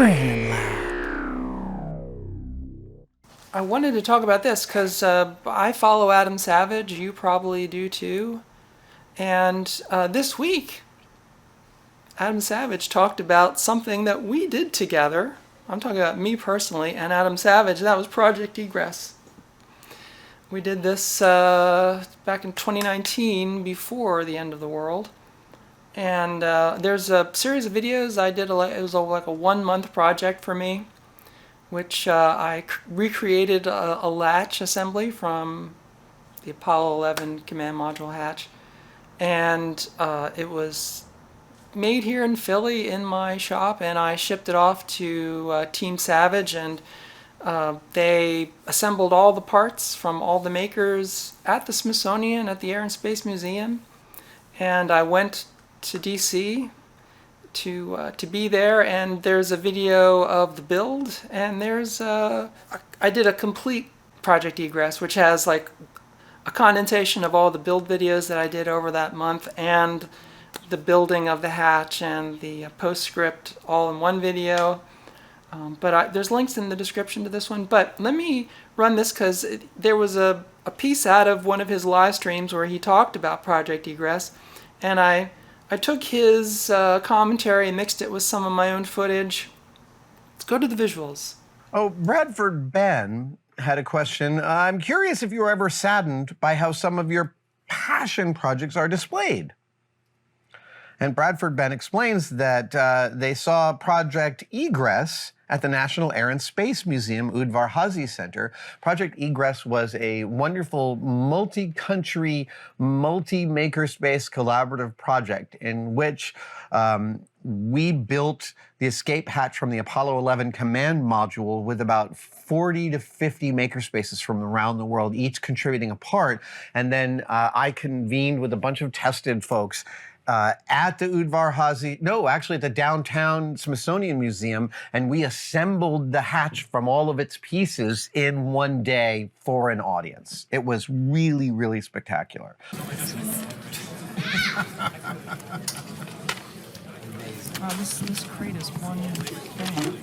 Fran Lab. I wanted to talk about this because I follow Adam Savage. You probably do too. And this week, Adam Savage talked about something that we did together. I'm talking about me personally and Adam Savage. That was Project Egress. We did this back in 2019 before the end of the world. And there's a series of videos I did. It was like a 1 month project for me, which I recreated a latch assembly from the Apollo 11 command module hatch. And it was made here in Philly in my shop, and I shipped it off to Team Savage, and they assembled all the parts from all the makers at the Smithsonian at the Air and Space Museum. And I went to DC to be there, and there's a video of the build, and I did a complete Project Egress, which has like a condensation of all the build videos that I did over that month, and the building of the hatch and the postscript all in one video. There's links in the description to this one. But let me run this because there was a piece out of one of his live streams where he talked about Project Egress, and I took his commentary and mixed it with some of my own footage. Let's go to the visuals. Oh, Bradford Ben had a question. I'm curious if you were ever saddened by how some of your passion projects are displayed. And Bradford Ben explains that they saw Project Egress at the National Air and Space Museum Udvar Hazy Center. Project Egress was a wonderful multi-country, multi-makerspace collaborative project in which we built the escape hatch from the Apollo 11 command module with about 40 to 50 makerspaces from around the world, each contributing a part. And then I convened with a bunch of tested folks at the Udvar Hazy, actually at the downtown Smithsonian Museum, and we assembled the hatch from all of its pieces in one day for an audience. It was really, really spectacular. This crate is one thing.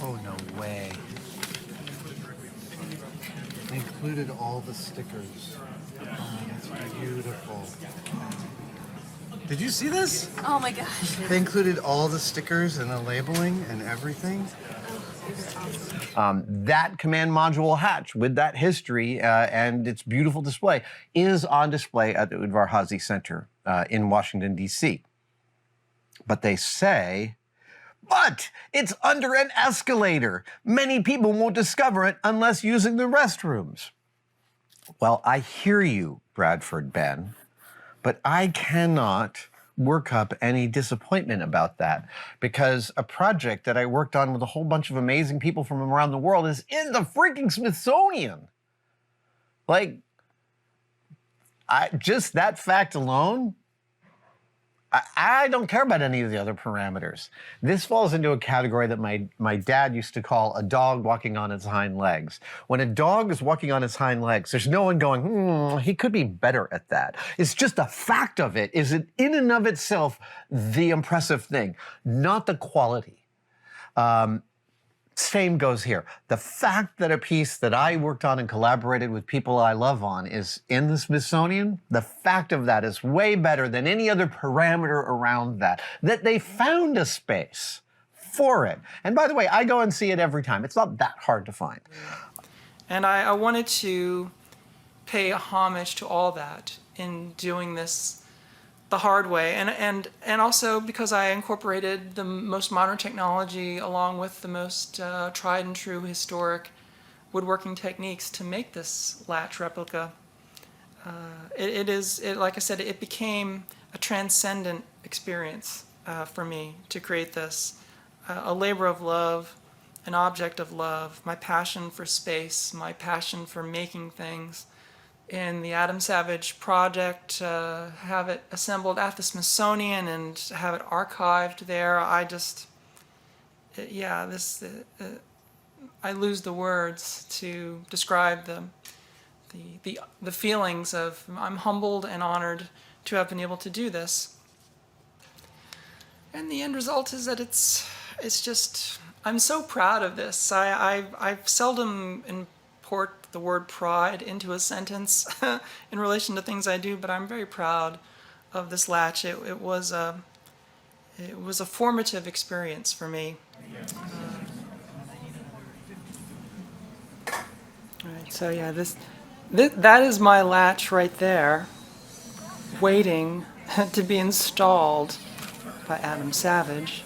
Oh, no way. They included all the stickers. Oh, that's beautiful. Did you see this? Oh my gosh. They included all the stickers and the labeling and everything. That command module hatch with that history and its beautiful display is on display at the Udvar Hazy Center in Washington, D.C. But they say, but it's under an escalator. Many people won't discover it unless using the restrooms. Well, I hear you, Bradford Ben, but I cannot work up any disappointment about that because a project that I worked on with a whole bunch of amazing people from around the world is in the freaking Smithsonian. Like, just that fact alone, I don't care about any of the other parameters. This falls into a category that my dad used to call a dog walking on its hind legs. When a dog is walking on its hind legs, there's no one going, he could be better at that. It's just the fact of it is in and of itself the impressive thing, not the quality. Same goes here. The fact that a piece that I worked on and collaborated with people I love on is in the Smithsonian, the fact of that is way better than any other parameter around that. That they found a space for it. And by the way, I go and see it every time. It's not that hard to find. And I wanted to pay homage to all that in doing this the hard way, and also because I incorporated the most modern technology along with the most tried and true historic woodworking techniques to make this latch replica. Like I said, it became a transcendent experience for me to create this, a labor of love, an object of love, my passion for space, my passion for making things. In the Adam Savage project, have it assembled at the Smithsonian and have it archived there. I lose the words to describe the feelings of, I'm humbled and honored to have been able to do this. And the end result is that it's just, I'm so proud of this. I've seldom import the word pride into a sentence in relation to things I do, but I'm very proud of this latch. It was a formative experience for me. Right, so yeah, that is my latch right there, waiting to be installed by Adam Savage.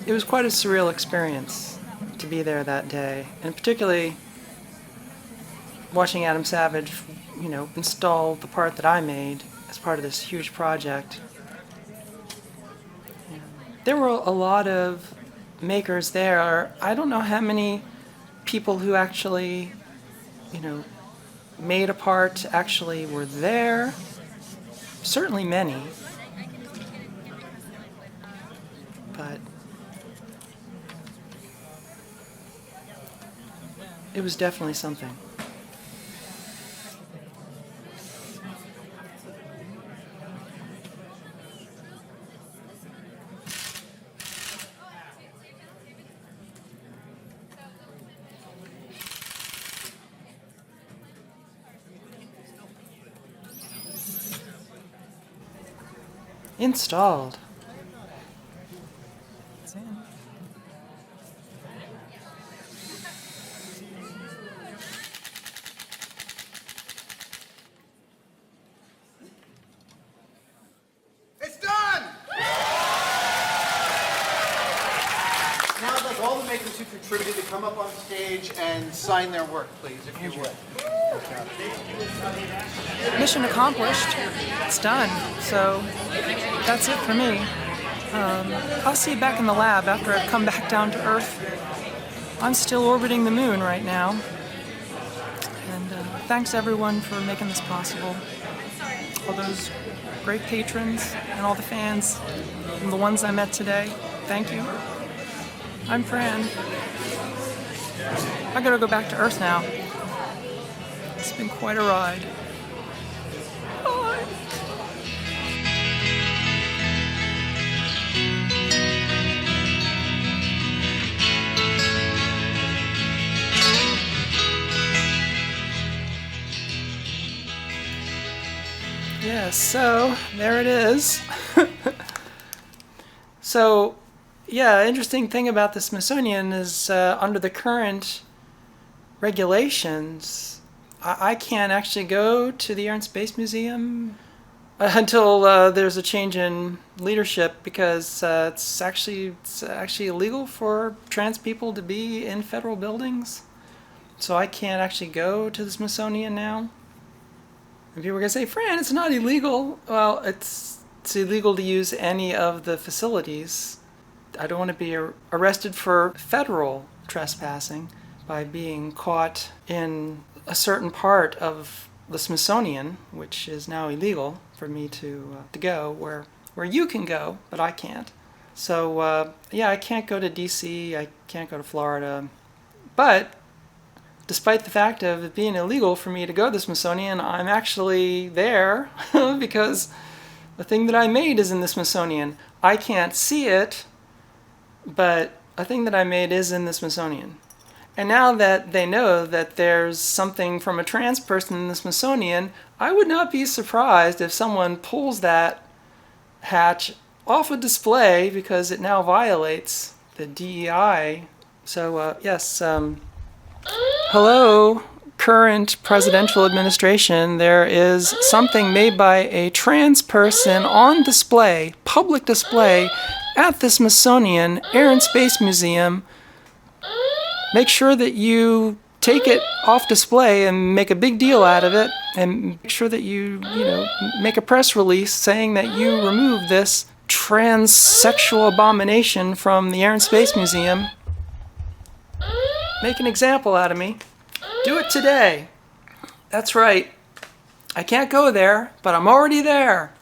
It was quite a surreal experience to be there that day, and particularly watching Adam Savage, install the part that I made as part of this huge project. There were a lot of makers there. I don't know how many people who actually, made a part actually were there. Certainly many. But it was definitely something. Installed. It's done! Now I'd like all the makers who contributed to come up on stage and sign their work, please, if you would. Mission accomplished. It's done. So that's it for me. I'll see you back in the lab after I've come back down to Earth. I'm still orbiting the moon right now. And thanks everyone for making this possible. All those great patrons and all the fans and the ones I met today. Thank you. I'm Fran. I gotta go back to Earth now. It's been quite a ride. Bye. Yes, so there it is. So, yeah, interesting thing about the Smithsonian is under the current regulations, I can't actually go to the Air and Space Museum until there's a change in leadership, because it's actually illegal for trans people to be in federal buildings. So I can't actually go to the Smithsonian now. And people are going to say, Fran, it's not illegal. Well, it's illegal to use any of the facilities. I don't want to be arrested for federal trespassing by being caught in a certain part of the Smithsonian, which is now illegal for me to go, where you can go, but I can't. So, yeah, I can't go to DC, I can't go to Florida. But despite the fact of it being illegal for me to go to the Smithsonian, I'm actually there because the thing that I made is in the Smithsonian. I can't see it, but a thing that I made is in the Smithsonian. And now that they know that there's something from a trans person in the Smithsonian, I would not be surprised if someone pulls that hatch off a display because it now violates the DEI. So, yes, hello, current presidential administration. There is something made by a trans person on display, public display, at the Smithsonian Air and Space Museum. Make sure that you take it off display and make a big deal out of it, and make sure that you make a press release saying that you remove this transsexual abomination from the Air and Space Museum. Make an example out of me. Do it today. That's right. I can't go there, but I'm already there,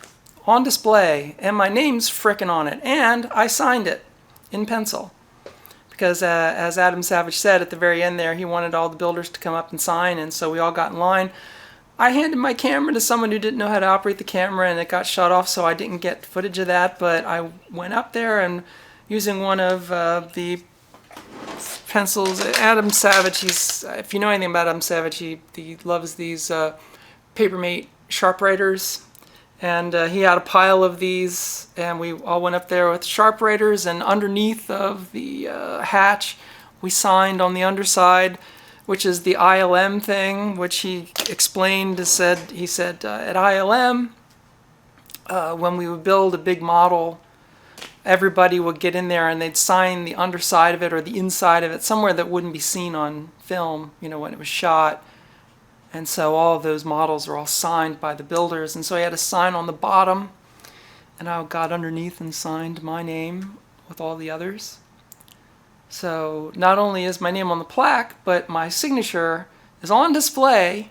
on display, and my name's frickin' on it, and I signed it in pencil. Because as Adam Savage said at the very end there, he wanted all the builders to come up and sign, and so we all got in line. I handed my camera to someone who didn't know how to operate the camera, and it got shut off, so I didn't get footage of that. But I went up there and using one of the pencils, Adam Savage. If you know anything about Adam Savage, he loves these Papermate Sharpwriters, and he had a pile of these, and we all went up there with Sharpwriters, and underneath of the hatch, we signed on the underside, which is the ILM thing, which he explained. He said at ILM, when we would build a big model, everybody would get in there and they'd sign the underside of it or the inside of it, somewhere that wouldn't be seen on film, when it was shot. And so all of those models are all signed by the builders. And so I had a sign on the bottom, and I got underneath and signed my name with all the others. So not only is my name on the plaque, but my signature is on display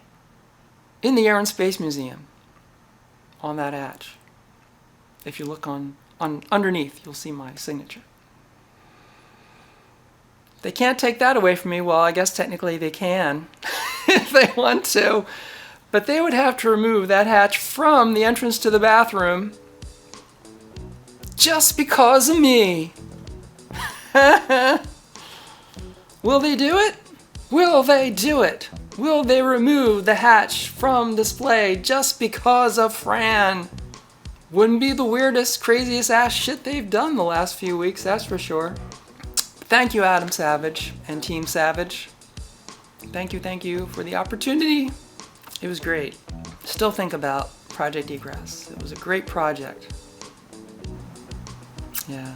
in the Air and Space Museum on that hatch. If you look on underneath, you'll see my signature. They can't take that away from me. Well, I guess technically they can if they want to, but they would have to remove that hatch from the entrance to the bathroom just because of me. Will they do it? Will they do it? Will they remove the hatch from display just because of Fran? Wouldn't be the weirdest, craziest ass shit they've done the last few weeks, that's for sure. Thank you, Adam Savage and Team Savage. Thank you for the opportunity. It was great. Still think about Project Egress. It was a great project. Yeah.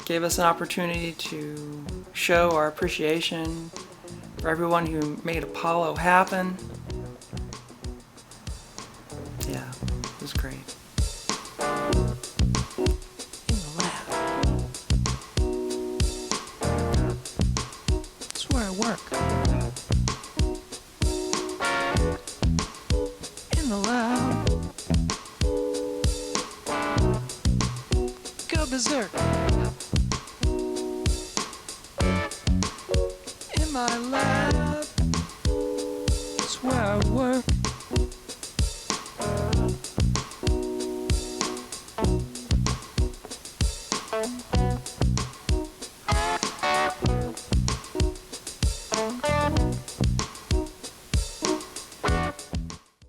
Gave us an opportunity to show our appreciation for everyone who made Apollo happen. Yeah, it was great. In the lab. That's where I work. In the lab. Go berserk. In my lab. That's where I work.